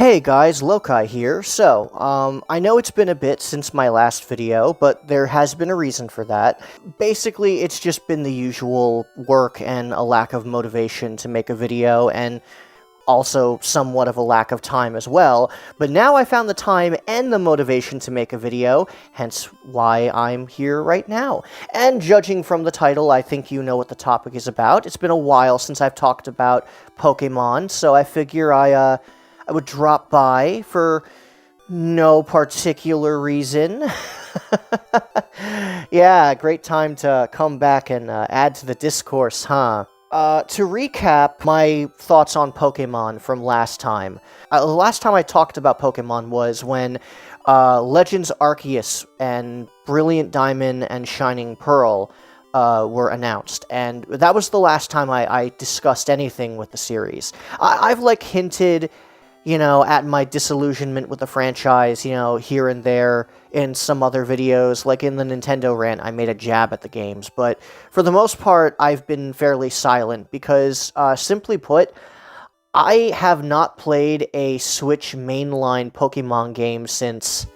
Hey guys, Lokai here. I know it's been a bit since my last video, but there has been a reason for that. Basically, it's just been the usual work and a lack of motivation to make a video, and also somewhat of a lack of time as well. But now I found the time and the motivation to make a video, hence why I'm here right now. And judging from the title, I think you know what the topic is about. It's been a while since I've talked about Pokemon, so I figure I would drop by for no particular reason. Yeah, great time to come back and add to the discourse, huh? To recap my thoughts on Pokemon from last time. The last time I talked about Pokemon was when Legends Arceus and Brilliant Diamond and Shining Pearl were announced, and that was the last time I discussed anything with the series. I've hinted, at my disillusionment with the franchise, here and there in some other videos, like in the Nintendo rant, I made a jab at the games, but for the most part, I've been fairly silent, because, simply put, I have not played a Switch mainline Pokemon game since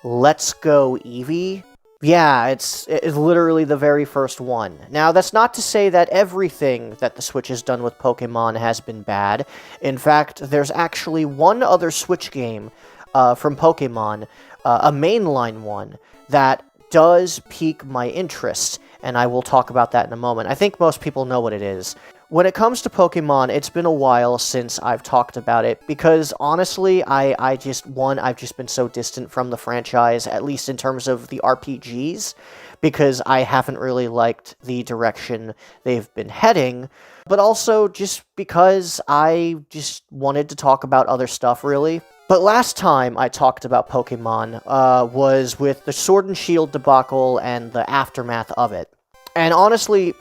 Let's Go Eevee. Yeah, it's literally the very first one. Now, that's not to say that everything that the Switch has done with Pokemon has been bad. In fact, there's actually one other Switch game from Pokemon, a mainline one, that does pique my interest, and I will talk about that in a moment. I think most people know what it is. When it comes to Pokemon, it's been a while since I've talked about it, because honestly, I've just been so distant from the franchise, at least in terms of the RPGs, because I haven't really liked the direction they've been heading, but also just because I just wanted to talk about other stuff, really. But last time I talked about Pokemon was with the Sword and Shield debacle and the aftermath of it. And honestly,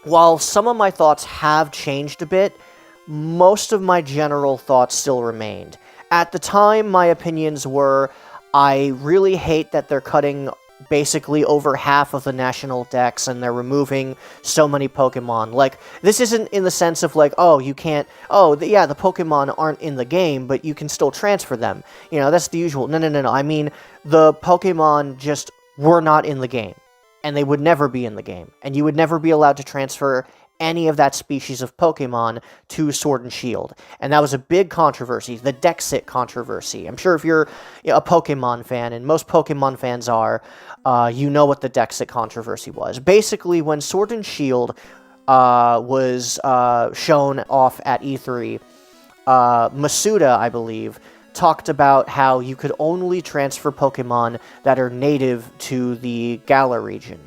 while some of my thoughts have changed a bit, most of my general thoughts still remained. At the time, my opinions were, I really hate that they're cutting basically over half of the national dex and they're removing so many Pokemon. This isn't in the sense of oh, you can't, the Pokemon aren't in the game, but you can still transfer them. That's the usual. No. I mean, the Pokemon just were not in the game. And they would never be in the game. And you would never be allowed to transfer any of that species of Pokemon to Sword and Shield. And that was a big controversy, the Dexit controversy. I'm sure if you're a Pokemon fan, and most Pokemon fans are, you know what the Dexit controversy was. Basically, when Sword and Shield was shown off at E3, Masuda, I believe, talked about how you could only transfer Pokemon that are native to the Galar region.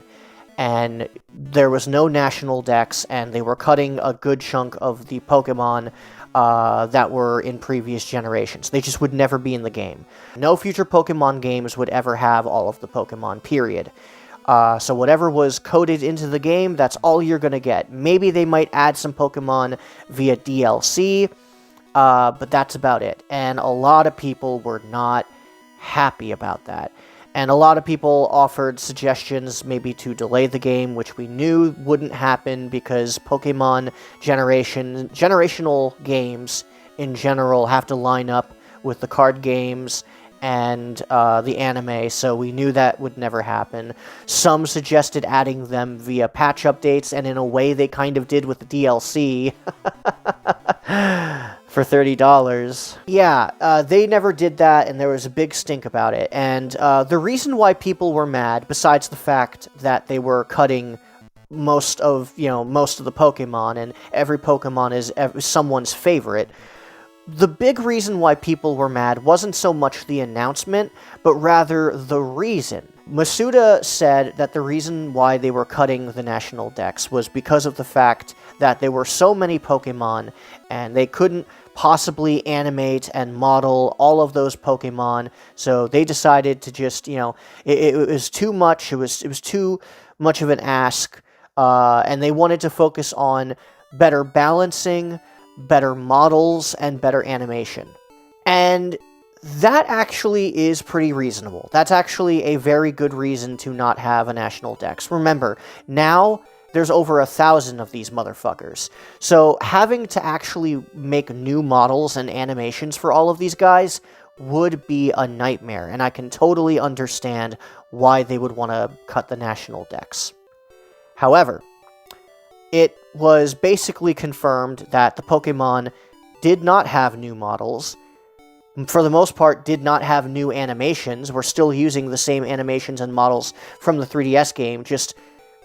And there was no national dex, and they were cutting a good chunk of the Pokemon that were in previous generations. They just would never be in the game. No future Pokemon games would ever have all of the Pokemon, period. So whatever was coded into the game, that's all you're gonna get. Maybe they might add some Pokemon via DLC, but that's about it. And a lot of people were not happy about that. And a lot of people offered suggestions maybe to delay the game, which we knew wouldn't happen because Pokemon generational games in general have to line up with the card games and the anime, so we knew that would never happen. Some suggested adding them via patch updates, and in a way they kind of did with the DLC. For $30. Yeah, they never did that, and there was a big stink about it. And the reason why people were mad, besides the fact that they were cutting most of the Pokemon, and every Pokemon is someone's favorite, the big reason why people were mad wasn't so much the announcement, but rather the reason. Masuda said that the reason why they were cutting the national dex was because of the fact that there were so many Pokemon, and they couldn't possibly animate and model all of those Pokemon, so they decided to just, it was too much, it was too much of an ask, and they wanted to focus on better balancing, better models, and better animation. And that actually is pretty reasonable. That's actually a very good reason to not have a national dex. Remember, now there's over 1,000 of these motherfuckers. So having to actually make new models and animations for all of these guys would be a nightmare, and I can totally understand why they would want to cut the national dex. However, it was basically confirmed that the Pokemon did not have new models, for the most part did not have new animations. We're still using the same animations and models from the 3DS game, just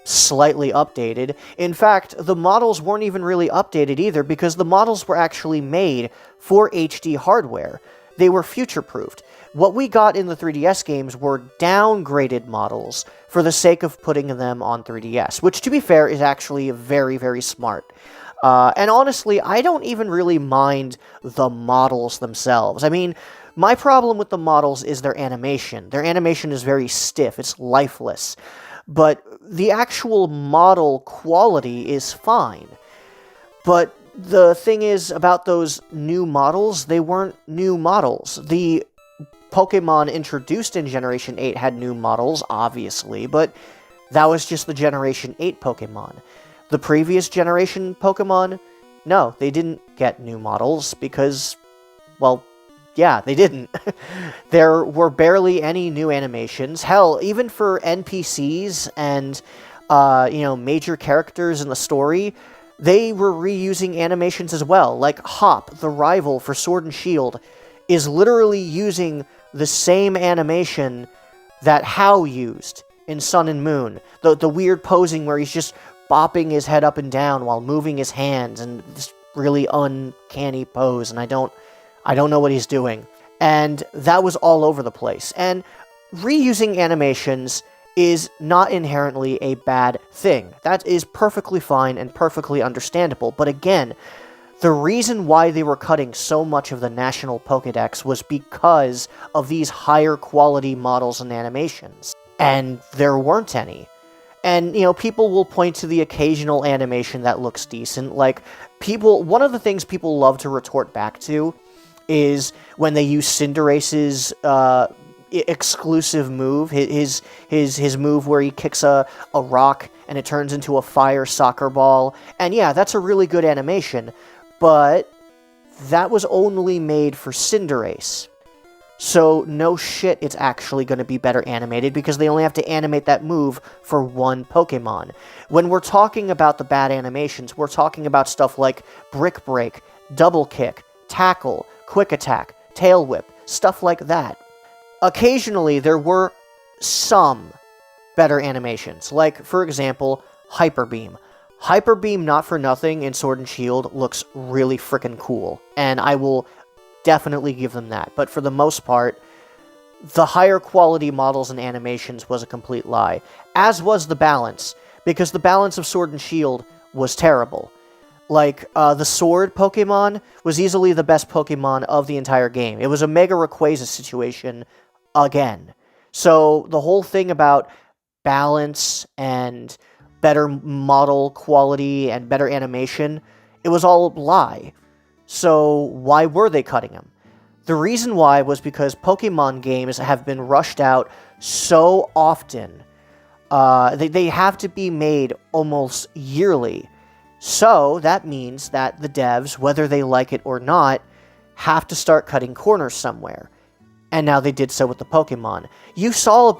slightly updated. In fact, the models weren't even really updated either, because the models were actually made for HD hardware. They were future-proofed. What we got in the 3DS games were downgraded models for the sake of putting them on 3DS, which, to be fair, is actually very, very smart. And honestly, I don't even really mind the models themselves. I mean, my problem with the models is their animation. Their animation is very stiff, it's lifeless. But the actual model quality is fine. But the thing is about those new models, they weren't new models. The Pokemon introduced in Generation 8 had new models, obviously, but that was just the Generation 8 Pokemon. The previous generation Pokemon, no, they didn't get new models because, well, yeah, they didn't. There were barely any new animations. Hell, even for NPCs and, major characters in the story, they were reusing animations as well. Like Hop, the rival for Sword and Shield, is literally using the same animation that Hau used in Sun and Moon. The weird posing where he's just bopping his head up and down while moving his hands, and this really uncanny pose, and I don't know what he's doing. And that was all over the place. And reusing animations is not inherently a bad thing. That is perfectly fine and perfectly understandable. But again, the reason why they were cutting so much of the National Pokédex was because of these higher quality models and animations. And there weren't any. And, people will point to the occasional animation that looks decent. Like, one of the things people love to retort back to is when they use Cinderace's exclusive move, his move where he kicks a rock and it turns into a fire soccer ball. And yeah, that's a really good animation, but that was only made for Cinderace. So no shit, it's actually going to be better animated because they only have to animate that move for one Pokemon. When we're talking about the bad animations, we're talking about stuff like Brick Break, Double Kick, Tackle, Quick Attack, Tail Whip, stuff like that. Occasionally, there were some better animations, like, for example, Hyper Beam. Hyper Beam, not for nothing, in Sword and Shield looks really frickin' cool, and I will definitely give them that. But for the most part, the higher quality models and animations was a complete lie, as was the balance, because the balance of Sword and Shield was terrible. Like, the Sword Pokemon was easily the best Pokemon of the entire game. It was a Mega Rayquaza situation again. So the whole thing about balance and better model quality and better animation, it was all a lie. So why were they cutting them? The reason why was because Pokemon games have been rushed out so often. They have to be made almost yearly. So that means that the devs, whether they like it or not, have to start cutting corners somewhere. And now they did so with the Pokemon. You saw a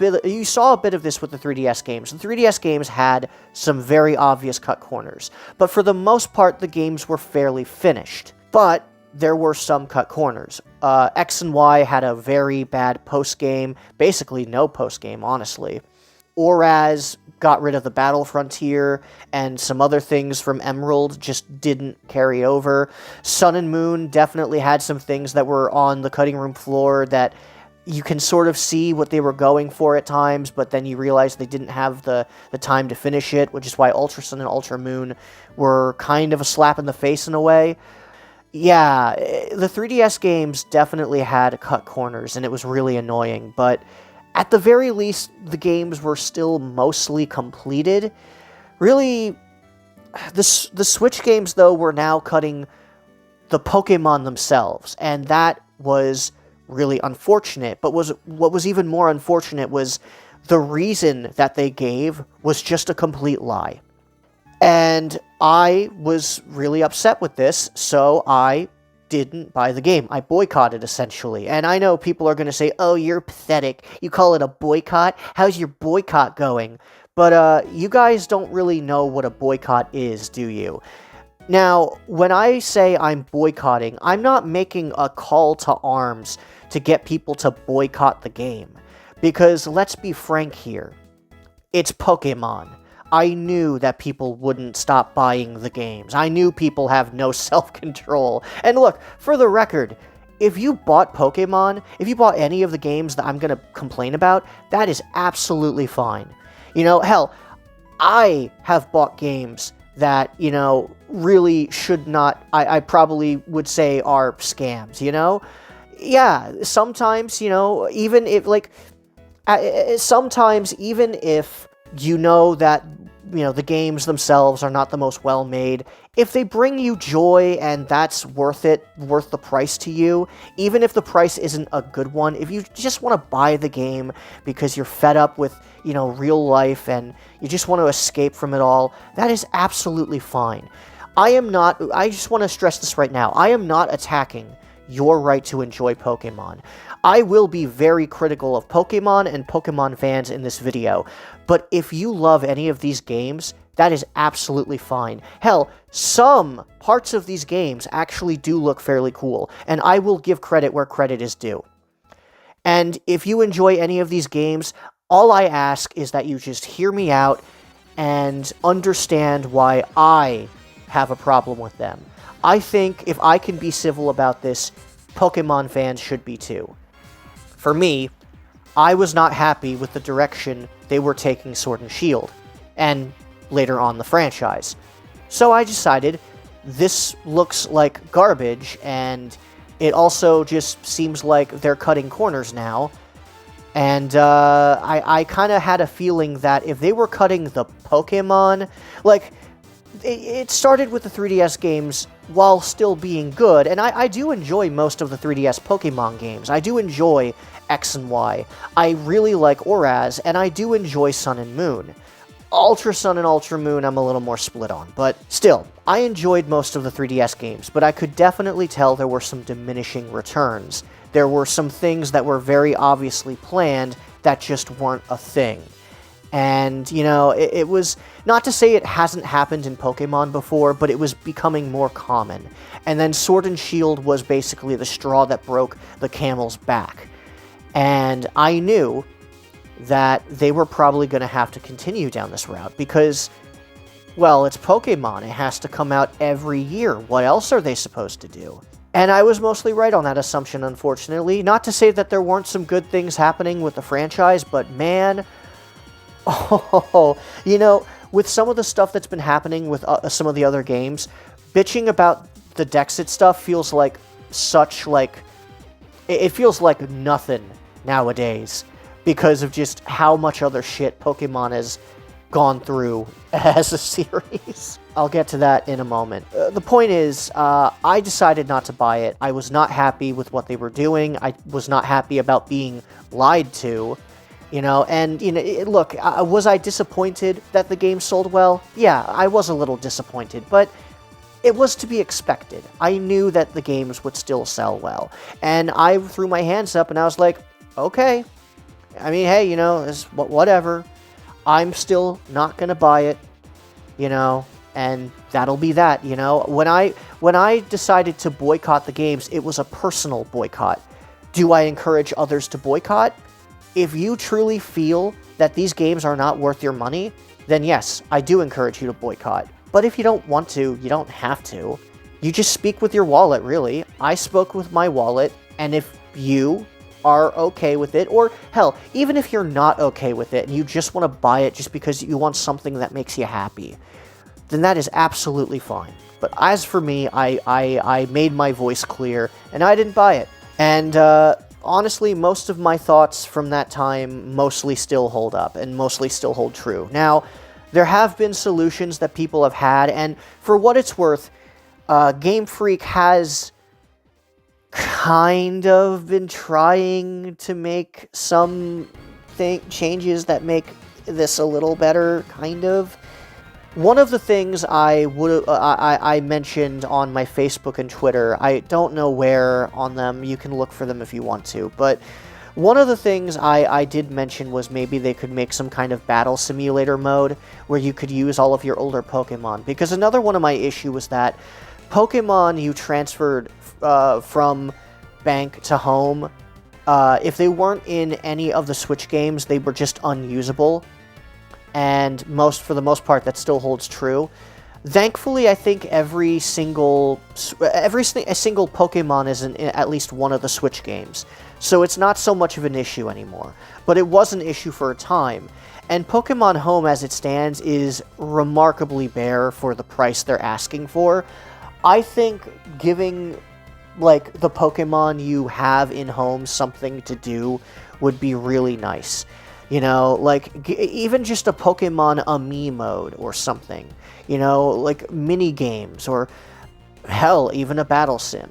bit of this with the 3DS games. The 3DS games had some very obvious cut corners, but for the most part, the games were fairly finished. But there were some cut corners. X and Y had a very bad post-game, basically no post-game, honestly. Oraz got rid of the Battle Frontier, and some other things from Emerald just didn't carry over. Sun and Moon definitely had some things that were on the cutting room floor that you can sort of see what they were going for at times, but then you realize they didn't have the time to finish it, which is why Ultra Sun and Ultra Moon were kind of a slap in the face in a way. Yeah, the 3DS games definitely had cut corners, and it was really annoying, but at the very least, the games were still mostly completed. Really, the Switch games, though, were now cutting the Pokemon themselves, and that was really unfortunate. But what was even more unfortunate was the reason that they gave was just a complete lie. And I was really upset with this, so I didn't buy the game. I boycotted, essentially. And I know people are going to say, oh, you're pathetic. You call it a boycott? How's your boycott going? But you guys don't really know what a boycott is, do you? Now, when I say I'm boycotting, I'm not making a call to arms to get people to boycott the game. Because let's be frank here, it's Pokemon. I knew that people wouldn't stop buying the games. I knew people have no self-control. And look, for the record, if you bought Pokemon, if you bought any of the games that I'm going to complain about, that is absolutely fine. You know, hell, I have bought games that, you know, really should not, I probably would say are scams, you know? Yeah, sometimes, you know, even if, like, sometimes even if you know that, you know, the games themselves are not the most well-made, if they bring you joy and that's worth it, worth the price to you, even if the price isn't a good one, if you just want to buy the game because you're fed up with, you know, real life and you just want to escape from it all, that is absolutely fine. I just want to stress this right now, I am not attacking your right to enjoy Pokemon. I will be very critical of Pokemon and Pokemon fans in this video, but if you love any of these games, that is absolutely fine. Hell, some parts of these games actually do look fairly cool, and I will give credit where credit is due. And if you enjoy any of these games, all I ask is that you just hear me out and understand why I have a problem with them. I think if I can be civil about this, Pokemon fans should be too. For me, I was not happy with the direction they were taking Sword and Shield, and later on the franchise. So I decided, this looks like garbage, and it also just seems like they're cutting corners now. And I kind of had a feeling that if they were cutting the Pokemon, like, it started with the 3DS games while still being good, and I do enjoy most of the 3DS Pokemon games. I do enjoy X and Y. I really like Oraz, and I do enjoy Sun and Moon. Ultra Sun and Ultra Moon I'm a little more split on, but still, I enjoyed most of the 3DS games, but I could definitely tell there were some diminishing returns. There were some things that were very obviously planned that just weren't a thing. And, you know, it was, not to say it hasn't happened in Pokemon before, but it was becoming more common. And then Sword and Shield was basically the straw that broke the camel's back. And I knew that they were probably going to have to continue down this route, because, well, it's Pokemon. It has to come out every year. What else are they supposed to do? And I was mostly right on that assumption, unfortunately. Not to say that there weren't some good things happening with the franchise, but man... Oh, you know, with some of the stuff that's been happening with some of the other games, bitching about the Dexit stuff feels like such, like... It feels like nothing nowadays, because of just how much other shit Pokemon has gone through as a series. I'll get to that in a moment. The point is, I decided not to buy it. I was not happy with what they were doing. I was not happy about being lied to. You know, and, you know, look, was I disappointed that the game sold well? Yeah, I was a little disappointed, but it was to be expected. I knew that the games would still sell well, and I threw my hands up and I was like, okay, I mean, hey, you know, it's whatever. I'm still not gonna buy it, you know, and that'll be that, you know. When I decided to boycott the games, it was a personal boycott. Do I encourage others to boycott? If you truly feel that these games are not worth your money, then yes, I do encourage you to boycott. But if you don't want to, you don't have to. You just speak with your wallet, really. I spoke with my wallet, and if you are okay with it, or hell, even if you're not okay with it and you just want to buy it just because you want something that makes you happy, then that is absolutely fine. But as for me, I made my voice clear, and I didn't buy it. And, honestly, most of my thoughts from that time mostly still hold up, and mostly still hold true. Now, there have been solutions that people have had, and for what it's worth, Game Freak has kind of been trying to make some changes that make this a little better, kind of. One of the things I mentioned on my Facebook and Twitter, I don't know where on them, you can look for them if you want to, but one of the things I did mention was maybe they could make some kind of battle simulator mode where you could use all of your older Pokemon, because another one of my issue was that Pokemon you transferred from bank to home, if they weren't in any of the Switch games, they were just unusable. And for the most part, that still holds true. Thankfully, I think every single Pokemon is in at least one of the Switch games, so it's not so much of an issue anymore. But it was an issue for a time, and Pokemon Home, as it stands, is remarkably bare for the price they're asking for. I think giving, like, the Pokemon you have in Home something to do would be really nice. You know, like, even just a Pokemon me mode or something. You know, like mini games or, hell, even a battle sim.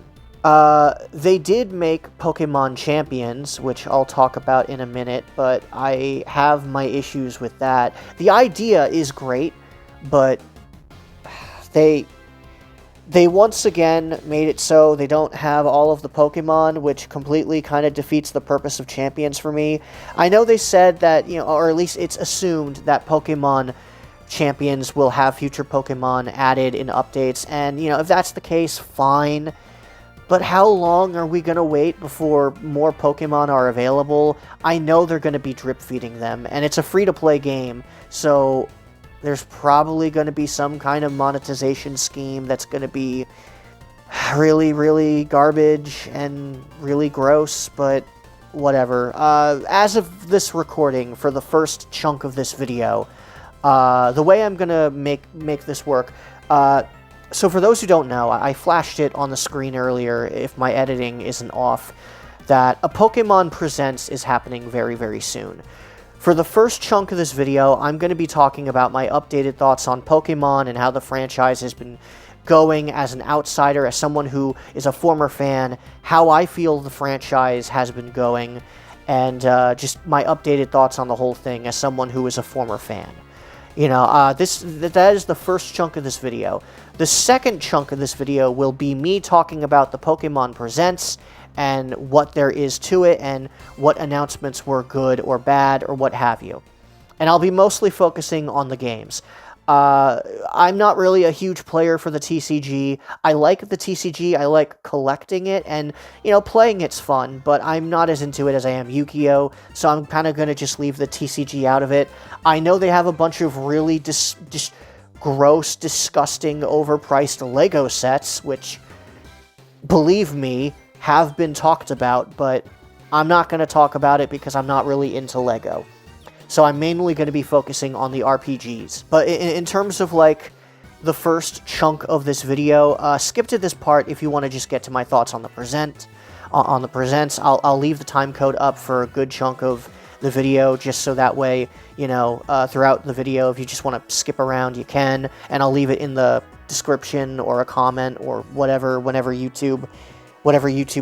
They did make Pokemon Champions, which I'll talk about in a minute, but I have my issues with that. The idea is great, but they once again made it so they don't have all of the Pokemon, which completely kind of defeats the purpose of Champions for me. I know they said that, you know, or at least it's assumed that Pokemon Champions will have future Pokemon added in updates, and, you know, if that's the case, fine. But how long are we going to wait before more Pokemon are available? I know they're going to be drip feeding them, and it's a free-to-play game, so there's probably going to be some kind of monetization scheme that's going to be really, really garbage and really gross, but whatever. As of this recording, for the first chunk of this video, the way I'm going to make this work, so for those who don't know, I flashed it on the screen earlier, if my editing isn't off, that a Pokemon Presents is happening very, very soon. For the first chunk of this video, I'm going to be talking about my updated thoughts on Pokemon and how the franchise has been going as an outsider, as someone who is a former fan, how I feel the franchise has been going, and just my updated thoughts on the whole thing as someone who is a former fan. You know, that is the first chunk of this video. The second chunk of this video will be me talking about the Pokemon Presents and what there is to it, and what announcements were good or bad, or what have you. And I'll be mostly focusing on the games. I'm not really a huge player for the TCG. I like the TCG, I like collecting it, and, you know, playing it's fun, but I'm not as into it as I am Yu-Gi-Oh!, so I'm kind of going to just leave the TCG out of it. I know they have a bunch of really just gross, disgusting, overpriced Lego sets, which, believe me, have been talked about, but I'm not going to talk about it because I'm not really into Lego. So I'm mainly going to be focusing on the RPGs. But in terms of, like, the first chunk of this video, skip to this part if you want to just get to my thoughts on the Presents. I'll leave the time code up for a good chunk of the video, just so that way, you know, throughout the video, if you just want to skip around, you can, and I'll leave it in the description or a comment or whatever, whatever YouTube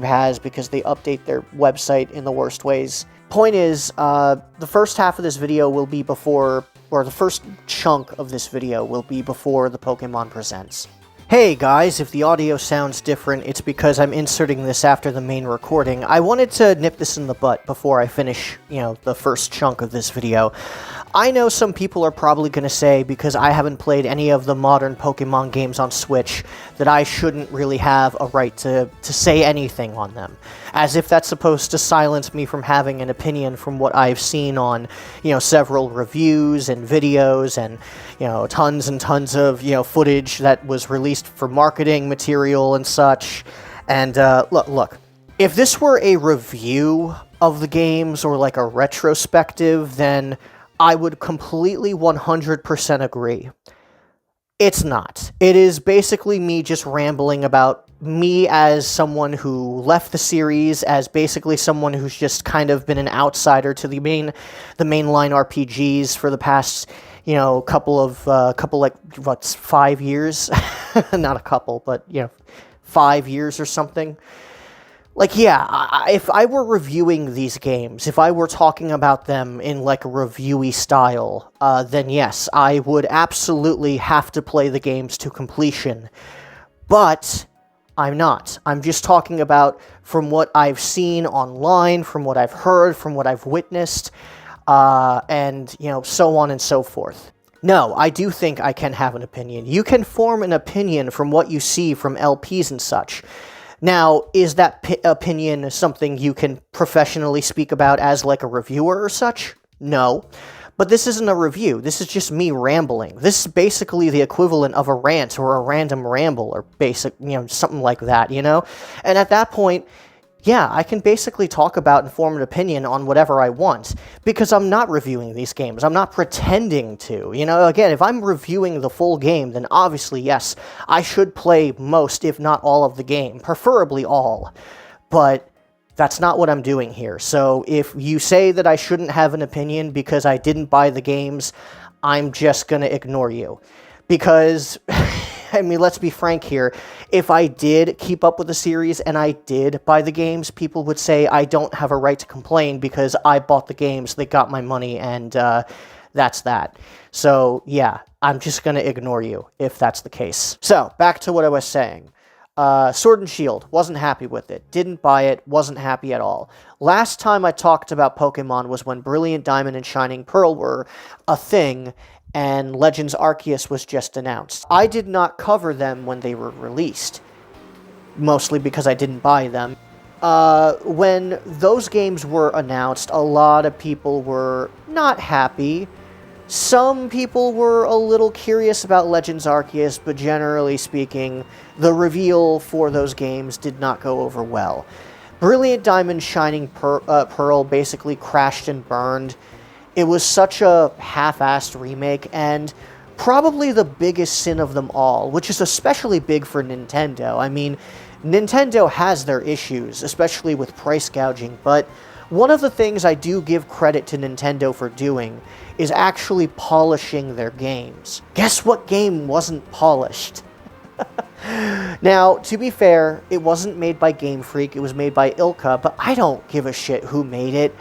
has, because they update their website in the worst ways. Point is, the first half of this video will be before, or the first chunk of this video will be before the Pokemon Presents. Hey guys, if the audio sounds different, it's because I'm inserting this after the main recording. I wanted to nip this in the butt before I finish, you know, the first chunk of this video. I know some people are probably going to say, because I haven't played any of the modern Pokemon games on Switch, that I shouldn't really have a right to say anything on them. As if that's supposed to silence me from having an opinion from what I've seen on, you know, several reviews and videos and, you know, tons and tons of, you know, footage that was released for marketing material and such. And, look, if this were a review of the games or like a retrospective, then I would completely 100% agree. It's not. It is basically me just rambling about me as someone who left the series, as basically someone who's just kind of been an outsider to the mainline RPGs for the past, you know, couple, 5 years? Not a couple, but, you know, 5 years or something. Like, yeah, if I were reviewing these games, if I were talking about them in, like, a reviewy style, then yes, I would absolutely have to play the games to completion. But I'm not. I'm just talking about from what I've seen online, from what I've heard, from what I've witnessed, and, so on and so forth. No, I do think I can have an opinion. You can form an opinion from what you see from LPs and such. Now, is that opinion something you can professionally speak about as like a reviewer or such? No. But this isn't a review. This is just me rambling. This is basically the equivalent of a rant or a random ramble or something like that, And at that point, yeah, I can basically talk about and form an opinion on whatever I want, because I'm not reviewing these games. I'm not pretending to. Again, if I'm reviewing the full game, then obviously, yes, I should play most, if not all of the game, preferably all. But that's not what I'm doing here. So if you say that I shouldn't have an opinion because I didn't buy the games, I'm just going to ignore you. Because, let's be frank here. If I did keep up with the series and I did buy the games, people would say I don't have a right to complain because I bought the games, they got my money, and that's that. So, yeah, I'm just going to ignore you if that's the case. So, back to what I was saying. Sword and Shield, wasn't happy with it. Didn't buy it, wasn't happy at all. Last time I talked about Pokemon was when Brilliant Diamond and Shining Pearl were a thing, and Legends Arceus was just announced. I did not cover them when they were released, mostly because I didn't buy them. When those games were announced, a lot of people were not happy. Some people were a little curious about Legends Arceus, but generally speaking, the reveal for those games did not go over well. Brilliant Diamond Shining Pearl basically crashed and burned. It was such a half-assed remake, and probably the biggest sin of them all, which is especially big for Nintendo. Nintendo has their issues, especially with price gouging, but one of the things I do give credit to Nintendo for doing is actually polishing their games. Guess what game wasn't polished? Now, to be fair, it wasn't made by Game Freak, it was made by Ilka, but I don't give a shit who made it.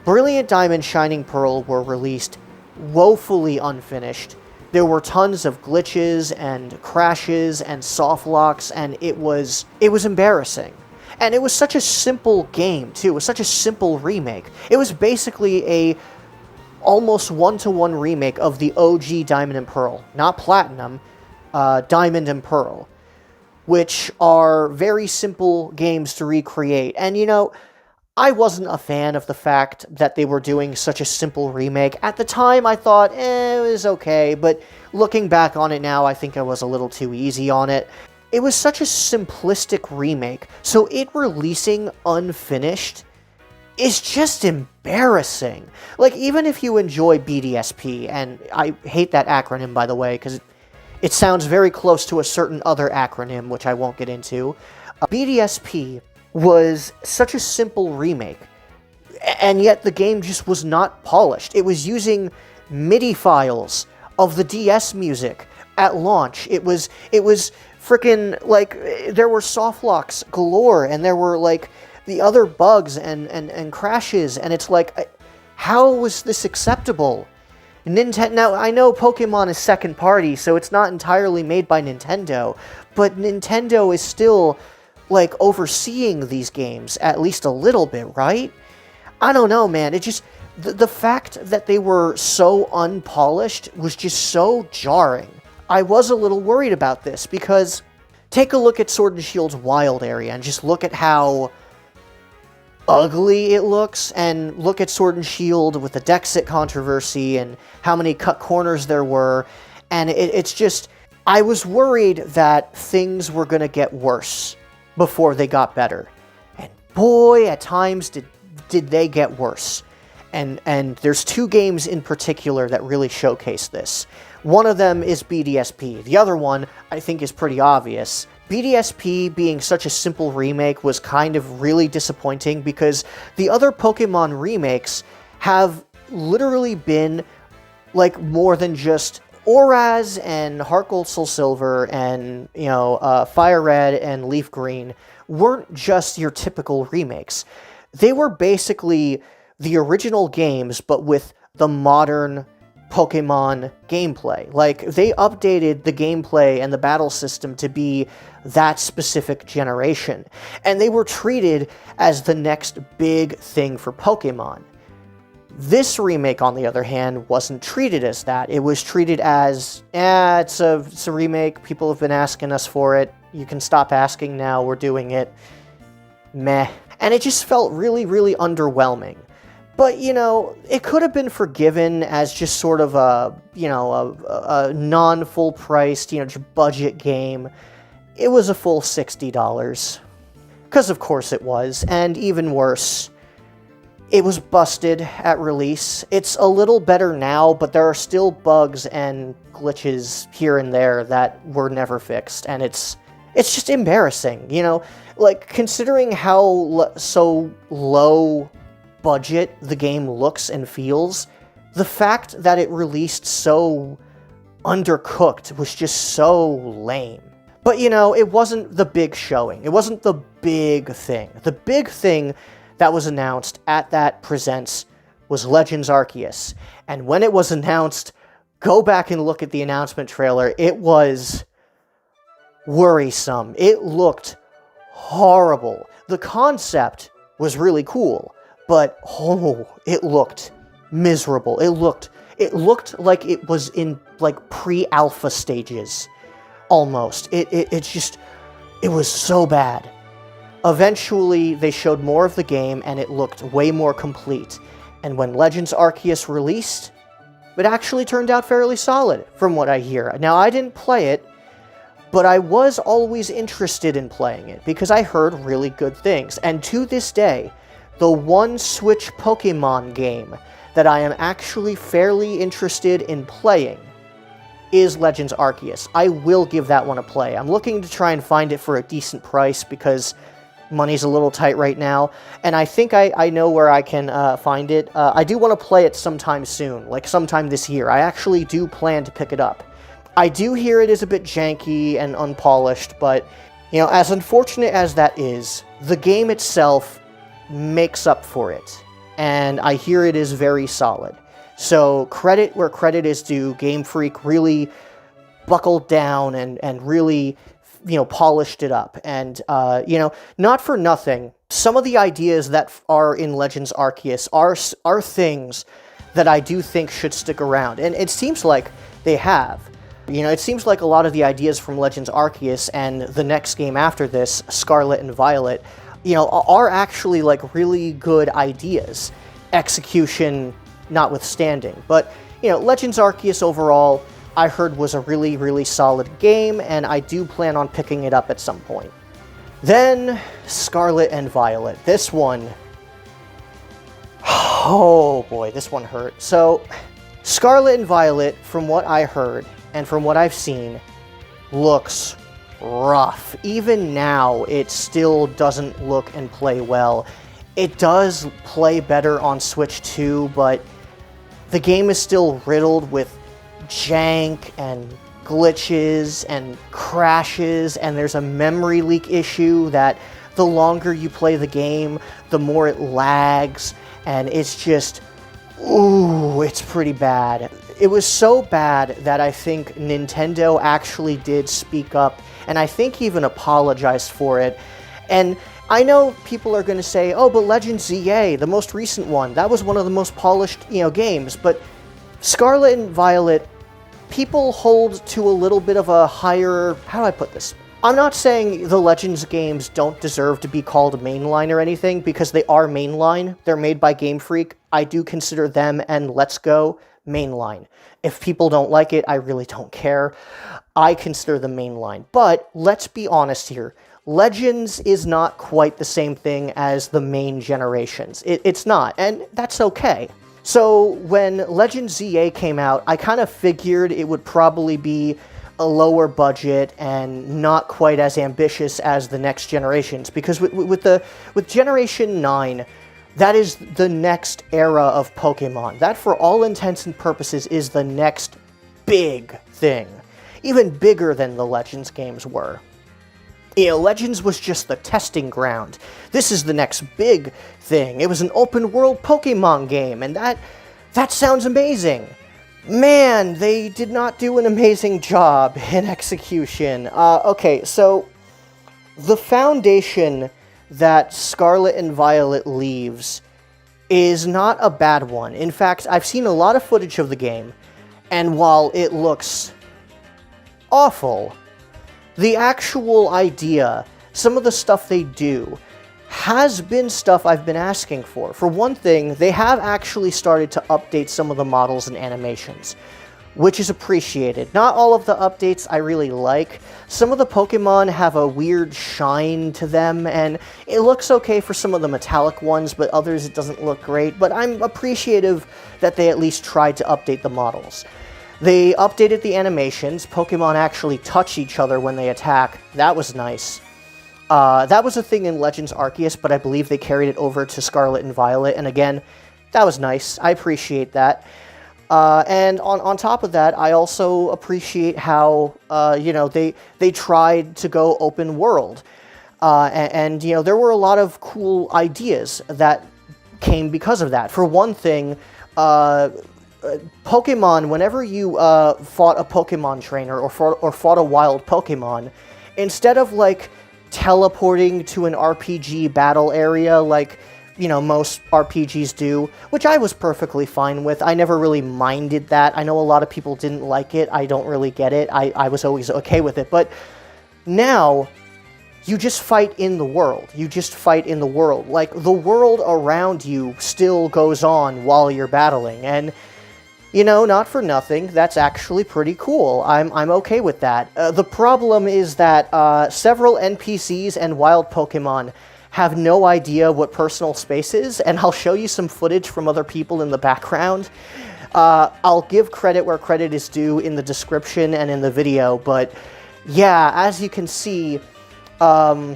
Brilliant Diamond Shining Pearl were released woefully unfinished. There were tons of glitches and crashes and softlocks, and it was embarrassing. And it was such a simple game, too. It was such a simple remake. It was basically a almost one-to-one remake of the OG Diamond and Pearl. Not Platinum, Diamond and Pearl. Which are very simple games to recreate. And, I wasn't a fan of the fact that they were doing such a simple remake. At the time, I thought, it was okay, but looking back on it now, I think I was a little too easy on it. It was such a simplistic remake, so it releasing unfinished is just embarrassing. Like, even if you enjoy BDSP, and I hate that acronym, by the way, because it sounds very close to a certain other acronym, which I won't get into. BDSP was such a simple remake, and yet the game just was not polished. It was using MIDI files of the DS music at launch. It was freaking, like, there were softlocks galore, and there were, like, the other bugs and crashes, and it's like, how was this acceptable? Now, I know Pokemon is second party, so it's not entirely made by Nintendo, but Nintendo is still, like, overseeing these games, at least a little bit, right? I don't know, man. It just, the fact that they were so unpolished was just so jarring. I was a little worried about this, because take a look at Sword and Shield's wild area, and just look at how ugly it looks, and look at Sword and Shield with the Dexit controversy, and how many cut corners there were, and it's just, I was worried that things were gonna get worse before they got better. And boy, at times did they get worse. And there's two games in particular that really showcase this. One of them is BDSP. The other one, I think, is pretty obvious. BDSP being such a simple remake was kind of really disappointing, because the other Pokemon remakes have literally been, like, more than just Oraz and Heart Gold Soul Silver and, Fire Red and Leaf Green weren't just your typical remakes. They were basically the original games, but with the modern Pokemon gameplay. Like, they updated the gameplay and the battle system to be that specific generation. And they were treated as the next big thing for Pokemon. This remake, on the other hand, wasn't treated as that. It was treated as, it's a remake, people have been asking us for it, you can stop asking now, we're doing it. Meh. And it just felt really, really underwhelming. But, it could have been forgiven as just sort of a non-full priced, just budget game. It was a full $60. Because of course it was, and even worse, it was busted at release. It's a little better now, but there are still bugs and glitches here and there that were never fixed, and it's just embarrassing, Like, considering how so low budget the game looks and feels, the fact that it released so undercooked was just so lame. But, it wasn't the big showing. It wasn't the big thing. The big thing that was announced at that Presents was Legends Arceus. And when it was announced, go back and look at the announcement trailer. It was worrisome. It looked horrible. The concept was really cool, but it looked miserable. It looked like it was in like pre-alpha stages almost. It was so bad. Eventually, they showed more of the game, and it looked way more complete. And when Legends Arceus released, it actually turned out fairly solid, from what I hear. Now, I didn't play it, but I was always interested in playing it, because I heard really good things. And to this day, the one Switch Pokemon game that I am actually fairly interested in playing is Legends Arceus. I will give that one a play. I'm looking to try and find it for a decent price, because money's a little tight right now, and I think I know where I can find it. I do want to play it sometime soon, like sometime this year. I actually do plan to pick it up. I do hear it is a bit janky and unpolished, but, as unfortunate as that is, the game itself makes up for it, and I hear it is very solid. So, credit where credit is due. Game Freak really buckled down and really polished it up. And, not for nothing, some of the ideas that are in Legends Arceus are things that I do think should stick around. And it seems like they have. It seems like a lot of the ideas from Legends Arceus and the next game after this, Scarlet and Violet, are actually like really good ideas. Execution notwithstanding. But, Legends Arceus overall, I heard was a really, really solid game, and I do plan on picking it up at some point. Then, Scarlet and Violet. This one... oh boy, this one hurt. So, Scarlet and Violet, from what I heard, and from what I've seen, looks rough. Even now, it still doesn't look and play well. It does play better on Switch 2, but the game is still riddled with jank and glitches and crashes, and there's a memory leak issue that the longer you play the game, the more it lags, and it's just, it's pretty bad. It was so bad that I think Nintendo actually did speak up, and I think even apologized for it. And I know people are going to say, oh, but Legends ZA, the most recent one, that was one of the most polished, games, but Scarlet and Violet, people hold to a little bit of a higher... how do I put this? I'm not saying the Legends games don't deserve to be called mainline or anything, because they are mainline. They're made by Game Freak. I do consider them and Let's Go mainline. If people don't like it, I really don't care. I consider them mainline. But let's be honest here. Legends is not quite the same thing as the main generations. It's not, and that's okay. So when Legends ZA came out, I kind of figured it would probably be a lower budget and not quite as ambitious as the next generations, because with Generation 9, that is the next era of Pokemon. That, for all intents and purposes, is the next big thing. Even bigger than the Legends games were. Legends was just the testing ground. This is the next big thing. It was an open-world Pokemon game, and that sounds amazing. Man, they did not do an amazing job in execution. Okay, so the foundation that Scarlet and Violet leaves is not a bad one. In fact, I've seen a lot of footage of the game, and while it looks awful, the actual idea, some of the stuff they do, has been stuff I've been asking for. For one thing, they have actually started to update some of the models and animations, which is appreciated. Not all of the updates I really like. Some of the Pokemon have a weird shine to them, and it looks okay for some of the metallic ones, but others it doesn't look great. But I'm appreciative that they at least tried to update the models. They updated the animations. Pokemon actually touch each other when they attack. That was nice. That was a thing in Legends Arceus, but I believe they carried it over to Scarlet and Violet, and again, that was nice. I appreciate that. And on top of that, I also appreciate how, they tried to go open world. And there were a lot of cool ideas that came because of that. For one thing, Pokemon, whenever you fought a Pokemon trainer or fought a wild Pokemon, instead of, teleporting to an RPG battle area like, most RPGs do, which I was perfectly fine with. I never really minded that. I know a lot of people didn't like it. I don't really get it. I was always okay with it. But now, you just fight in the world. You just fight in the world. The world around you still goes on while you're battling. And, not for nothing, that's actually pretty cool. I'm okay with that. The problem is that several NPCs and wild Pokemon have no idea what personal space is, and I'll show you some footage from other people in the background. I'll give credit where credit is due in the description and in the video, but yeah, as you can see, they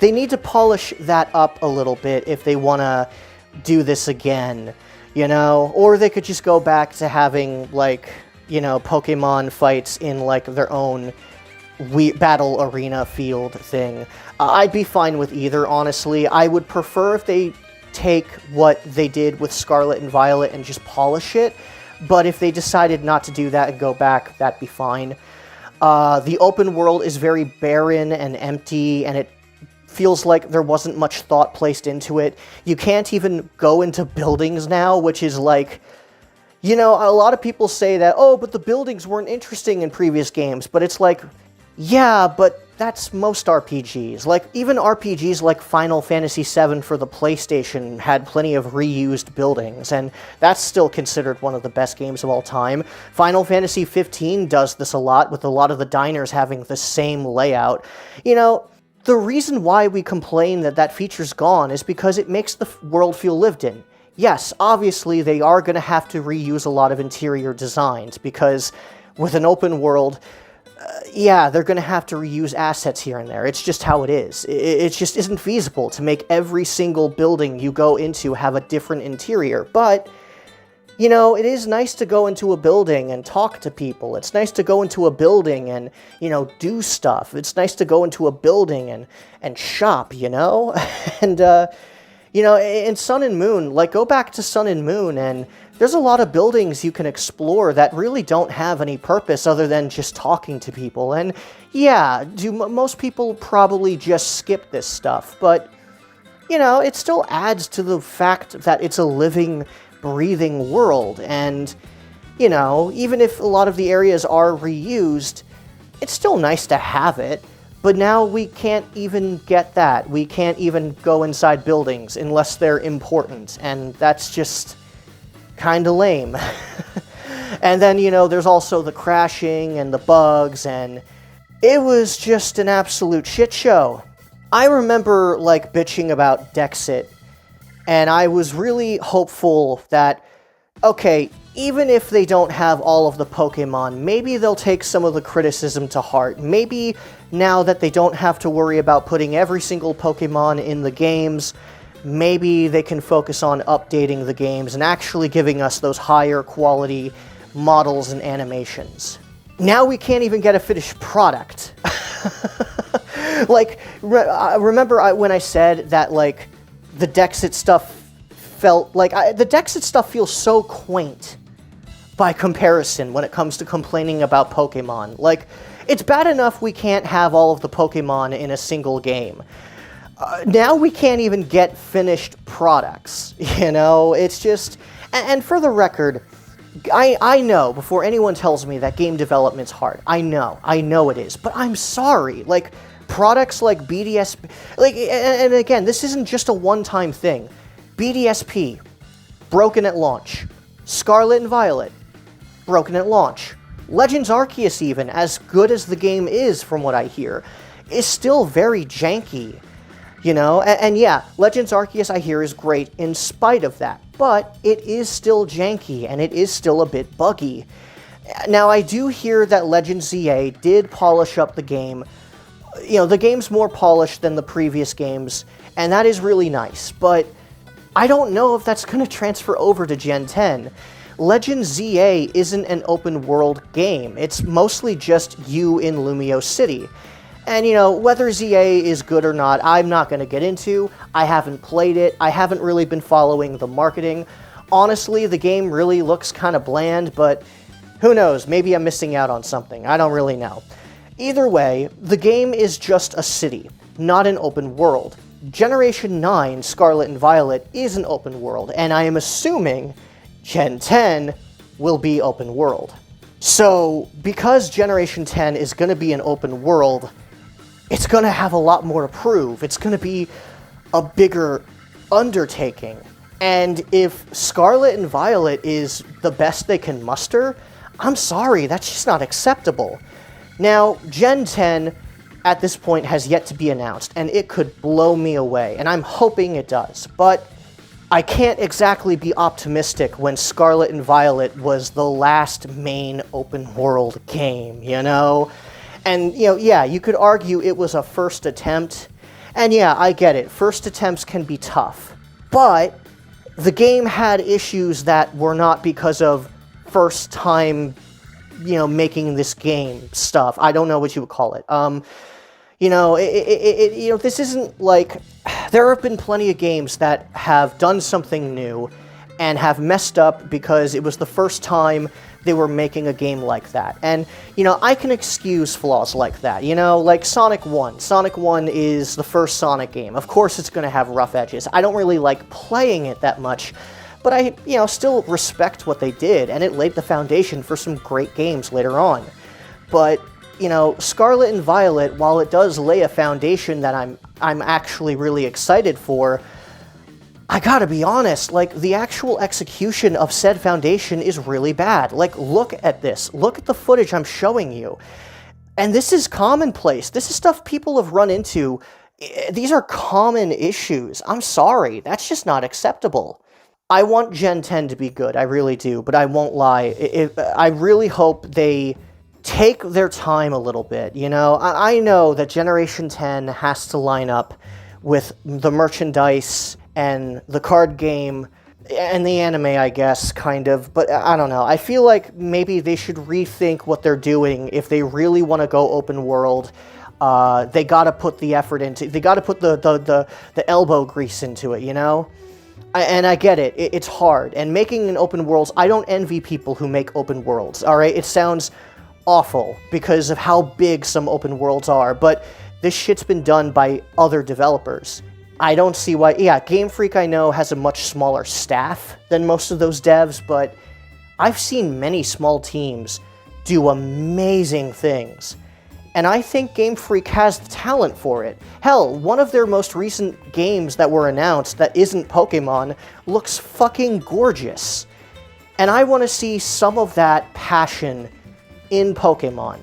need to polish that up a little bit if they want to do this again, or they could just go back to having, Pokemon fights in, their own battle arena field thing. I'd be fine with either, honestly. I would prefer if they take what they did with Scarlet and Violet and just polish it, but if they decided not to do that and go back, that'd be fine. The open world is very barren and empty, and it feels like there wasn't much thought placed into it. You can't even go into buildings now, which is a lot of people say that, oh, but the buildings weren't interesting in previous games, but it's yeah, but that's most RPGs. Even RPGs like Final Fantasy VII for the PlayStation had plenty of reused buildings, and that's still considered one of the best games of all time. Final Fantasy XV does this a lot, with a lot of the diners having the same layout. The reason why we complain that that feature's gone is because it makes the world feel lived in. Yes, obviously they are going to have to reuse a lot of interior designs, because with an open world, they're going to have to reuse assets here and there. It's just how it is. It just isn't feasible to make every single building you go into have a different interior. But, it is nice to go into a building and talk to people. It's nice to go into a building and, do stuff. It's nice to go into a building and shop, And, in Sun and Moon, go back to Sun and Moon, and there's a lot of buildings you can explore that really don't have any purpose other than just talking to people. And yeah, most people probably just skip this stuff, but, it still adds to the fact that it's a living, breathing world. And, even if a lot of the areas are reused, it's still nice to have it. But now we can't even get that. We can't even go inside buildings unless they're important, and that's just kind of lame. And then, there's also the crashing and the bugs, and it was just an absolute shit show. I remember, bitching about Dexit, and I was really hopeful that, okay, even if they don't have all of the Pokemon, maybe they'll take some of the criticism to heart. Maybe now that they don't have to worry about putting every single Pokemon in the games, maybe they can focus on updating the games and actually giving us those higher quality models and animations. Now we can't even get a finished product. Like, remember when I said that, like, the Dexit stuff felt like... the Dexit stuff feels so quaint by comparison when it comes to complaining about Pokemon. Like, it's bad enough we can't have all of the Pokemon in a single game. Now we can't even get finished products, you know? It's just... And for the record, I know, before anyone tells me that game development's hard, I know it is, but I'm sorry, like, products like BDSP... Like, and again, this isn't just a one-time thing. BDSP, broken at launch. Scarlet and Violet, broken at launch. Legends Arceus, even, as good as the game is from what I hear, is still very janky, you know? And yeah, Legends Arceus, I hear, is great in spite of that, but it is still janky, and it is still a bit buggy. Now, I do hear that Legends ZA did polish up the game. You know, the game's more polished than the previous games, and that is really nice, but I don't know if that's going to transfer over to Gen 10. Legends ZA isn't an open-world game. It's mostly just you in Lumio City. And, you know, whether ZA is good or not, I'm not going to get into. I haven't played it. I haven't really been following the marketing. Honestly, the game really looks kind of bland, but who knows? Maybe I'm missing out on something. I don't really know. Either way, the game is just a city, not an open world. Generation 9, Scarlet and Violet, is an open world, and I am assuming Gen 10 will be open world. So, because Generation 10 is going to be an open world, it's going to have a lot more to prove. It's going to be a bigger undertaking. And if Scarlet and Violet is the best they can muster, I'm sorry, that's just not acceptable. Now, Gen 10 at this point has yet to be announced, and it could blow me away, and I'm hoping it does, but I can't exactly be optimistic when Scarlet and Violet was the last main open-world game, you know? And, you know, yeah, you could argue it was a first attempt, and yeah, I get it, first attempts can be tough, but the game had issues that were not because of first time, you know, making this game stuff. I don't know what you would call it. You know, you know, this isn't like... There have been plenty of games that have done something new and have messed up because it was the first time they were making a game like that. And, you know, I can excuse flaws like that, you know? Like Sonic 1. Sonic 1 is the first Sonic game. Of course it's going to have rough edges. I don't really like playing it that much, but I, you know, still respect what they did, and it laid the foundation for some great games later on. But, you know, Scarlet and Violet, while it does lay a foundation that I'm actually really excited for, I gotta be honest, like, the actual execution of said foundation is really bad. Like, look at this. Look at the footage I'm showing you. And this is commonplace. This is stuff people have run into. These are common issues. I'm sorry. That's just not acceptable. I want Gen 10 to be good, I really do, but I won't lie. I really hope they take their time a little bit, you know? I know that Generation 10 has to line up with the merchandise and the card game and the anime, I guess, kind of, but I don't know. I feel like maybe they should rethink what they're doing if they really want to go open world. They gotta put the effort into, they gotta put the elbow grease into it, you know? And I get it, it's hard, and making an open worlds, I don't envy people who make open worlds, alright? It sounds awful because of how big some open worlds are, but this shit's been done by other developers. I don't see why... Yeah, Game Freak, I know, has a much smaller staff than most of those devs, but I've seen many small teams do amazing things. And I think Game Freak has the talent for it. Hell, one of their most recent games that were announced that isn't Pokemon looks fucking gorgeous. And I want to see some of that passion in Pokemon.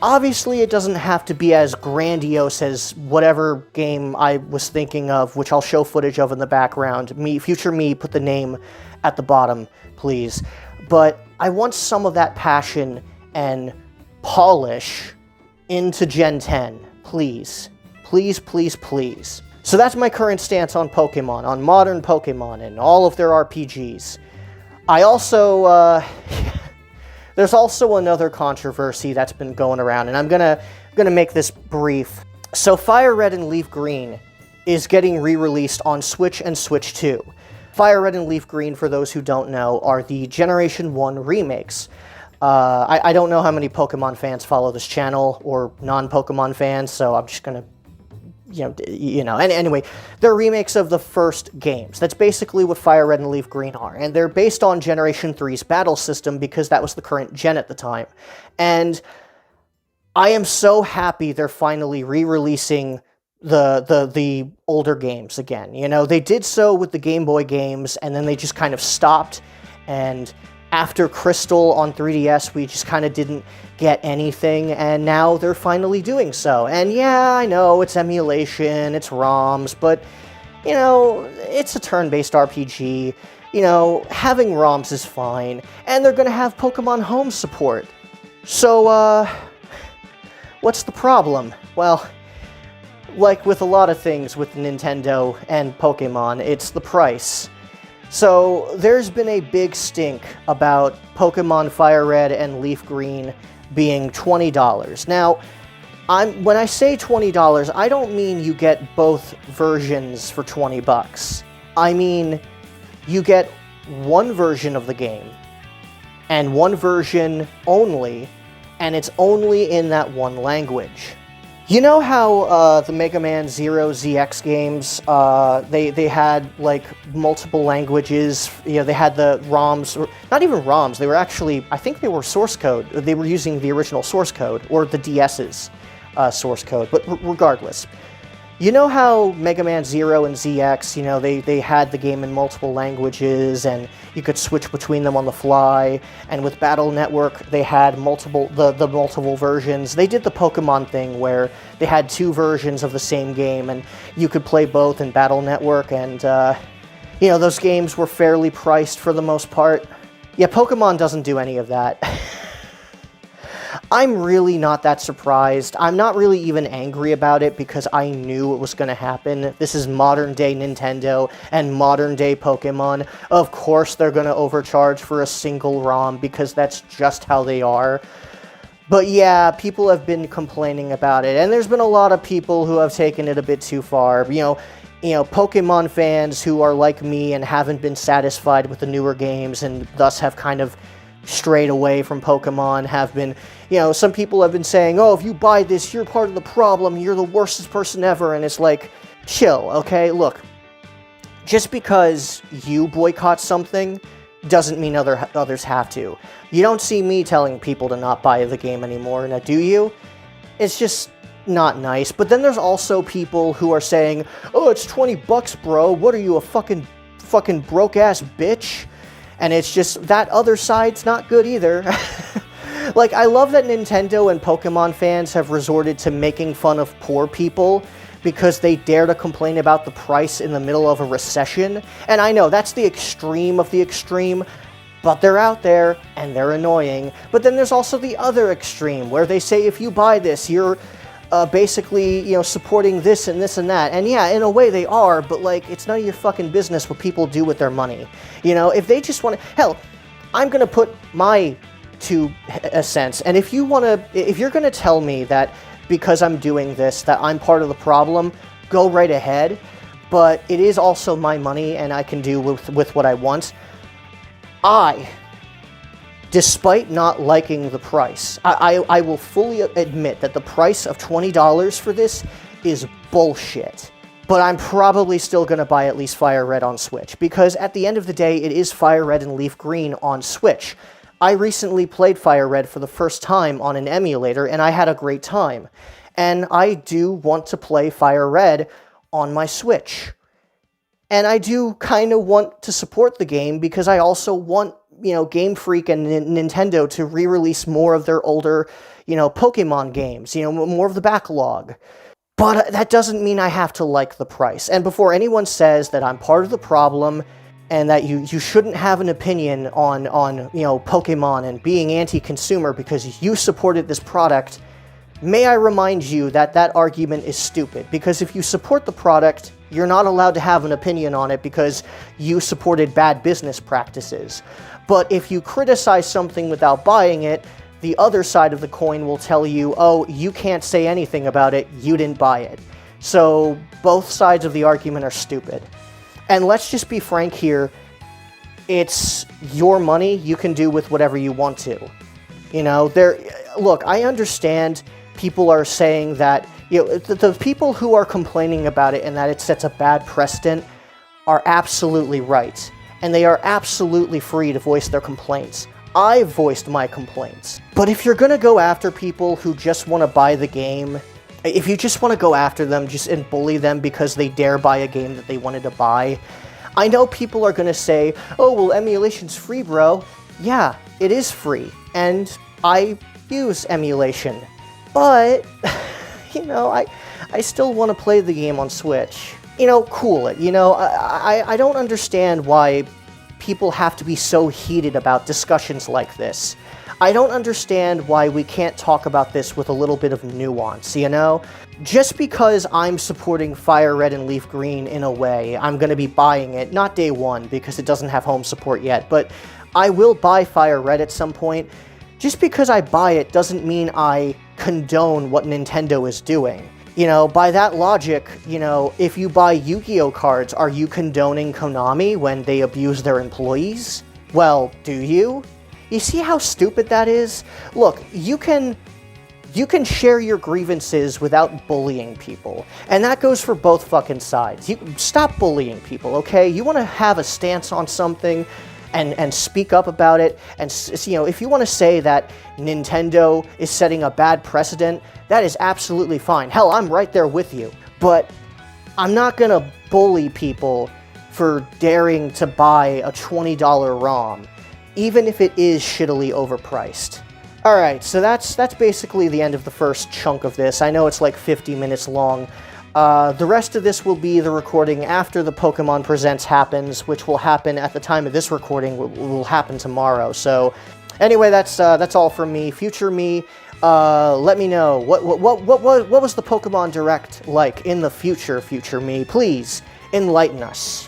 Obviously, it doesn't have to be as grandiose as whatever game I was thinking of, which I'll show footage of in the background. Future me, put the name at the bottom, please. But I want some of that passion and polish into Gen 10, please. Please, please, please. So that's my current stance on Pokemon, on modern Pokemon and all of their RPGs. I also, There's also another controversy that's been going around, and I'm gonna make this brief. So Fire Red and Leaf Green is getting re-released on Switch and Switch 2. Fire Red and Leaf Green, for those who don't know, are the Generation 1 remakes. I don't know how many Pokemon fans follow this channel, or non-Pokemon fans, so I'm just gonna and anyway, they're remakes of the first games. That's basically what Fire Red and Leaf Green are, and they're based on Generation 3's battle system because that was the current gen at the time. And I am so happy they're finally re-releasing the older games again. You know, they did so with the Game Boy games, and then they just kind of stopped, and after Crystal on 3DS, we just kind of didn't get anything, and now they're finally doing so. And yeah, I know, it's emulation, it's ROMs, but, you know, it's a turn-based RPG. You know, having ROMs is fine, and they're gonna have Pokemon Home support. So, what's the problem? Well, like with a lot of things with Nintendo and Pokemon, it's the price. So, there's been a big stink about Pokemon Fire Red and Leaf Green being $20. Now, when I say $20, I don't mean you get both versions for $20. I mean, you get one version of the game, and one version only, and it's only in that one language. You know how the Mega Man Zero ZX games, they had, like, multiple languages? You know, they had the ROMs, or not even ROMs, they were actually, I think they were source code. They were using the original source code, or the DS's source code, but regardless. You know how Mega Man Zero and ZX, you know, they had the game in multiple languages, and you could switch between them on the fly, and with Battle Network, they had the multiple versions. They did the Pokemon thing where they had two versions of the same game, and you could play both in Battle Network, and, you know, those games were fairly priced for the most part. Yeah, Pokemon doesn't do any of that. I'm really not that surprised. I'm not really even angry about it because I knew it was going to happen. This is modern-day Nintendo and modern-day Pokemon. Of course they're going to overcharge for a single ROM because that's just how they are. But yeah, people have been complaining about it, and there's been a lot of people who have taken it a bit too far. You know, Pokemon fans who are like me and haven't been satisfied with the newer games and thus have kind of strayed away from Pokemon have been, you know, some people have been saying, oh, if you buy this, you're part of the problem, you're the worstest person ever, and it's like, chill, okay? Look, just because you boycott something doesn't mean others have to. You don't see me telling people to not buy the game anymore, now do you? It's just not nice. But then there's also people who are saying, oh, it's $20, bro, what are you, a fucking broke-ass bitch? And it's just, that other side's not good either. Like, I love that Nintendo and Pokemon fans have resorted to making fun of poor people because they dare to complain about the price in the middle of a recession. And I know, that's the extreme of the extreme, but they're out there, and they're annoying. But then there's also the other extreme, where they say if you buy this, you're basically, you know, supporting this and this and that. And yeah, in a way they are, but like, it's none of your fucking business what people do with their money. You know, if they just want to, hell, I'm gonna put my 2 cents, and if you're gonna tell me that because I'm doing this, that I'm part of the problem, go right ahead, but it is also my money, and I can do with what I want. Despite not liking the price, I will fully admit that the price of $20 for this is bullshit. But I'm probably still going to buy at least Fire Red on Switch, because at the end of the day, it is Fire Red and Leaf Green on Switch. I recently played Fire Red for the first time on an emulator, and I had a great time. And I do want to play Fire Red on my Switch. And I do kind of want to support the game, because I also want, you know, Game Freak and Nintendo to re-release more of their older, you know, Pokemon games, you know, more of the backlog. But that doesn't mean I have to like the price. And before anyone says that I'm part of the problem and that you shouldn't have an opinion on you know, Pokemon and being anti-consumer because you supported this product, may I remind you that that argument is stupid. Because if you support the product, You're not allowed to have an opinion on it because you supported bad business practices. But if you criticize something without buying it, the other side of the coin will tell you, oh, you can't say anything about it, you didn't buy it. So both sides of the argument are stupid. And let's just be frank here, it's your money, you can do with whatever you want to. You know, look, I understand people are saying that, you know, the people who are complaining about it and that it sets a bad precedent are absolutely right. And they are absolutely free to voice their complaints. I've voiced my complaints. But if you're gonna go after people who just want to buy the game, if you just want to go after them and bully them because they dare buy a game that they wanted to buy, I know people are gonna say, oh, well, emulation's free, bro. Yeah, it is free, and I use emulation. But, you know, I still want to play the game on Switch. You know, cool it. You know, I don't understand why people have to be so heated about discussions like this. I don't understand why we can't talk about this with a little bit of nuance, you know? Just because I'm supporting Fire Red and Leaf Green in a way, I'm going to be buying it, not day one because it doesn't have home support yet, but I will buy Fire Red at some point. Just because I buy it doesn't mean I condone what Nintendo is doing. You know, by that logic, you know, if you buy Yu-Gi-Oh cards, are you condoning Konami when they abuse their employees? Well, do you? You see how stupid that is? Look, you can share your grievances without bullying people. And that goes for both fucking sides. Stop bullying people, okay? You want to have a stance on something and speak up about it. And, you know, if you want to say that Nintendo is setting a bad precedent, that is absolutely fine. Hell, I'm right there with you. But I'm not going to bully people for daring to buy a $20 ROM, even if it is shittily overpriced. Alright, so that's basically the end of the first chunk of this. I know it's like 50 minutes long. The rest of this will be the recording after the Pokemon Presents happens, which will happen at the time of this recording, will happen tomorrow. So, anyway, that's all from me. Future me, let me know, what was the Pokemon Direct like in the future me? Please, enlighten us.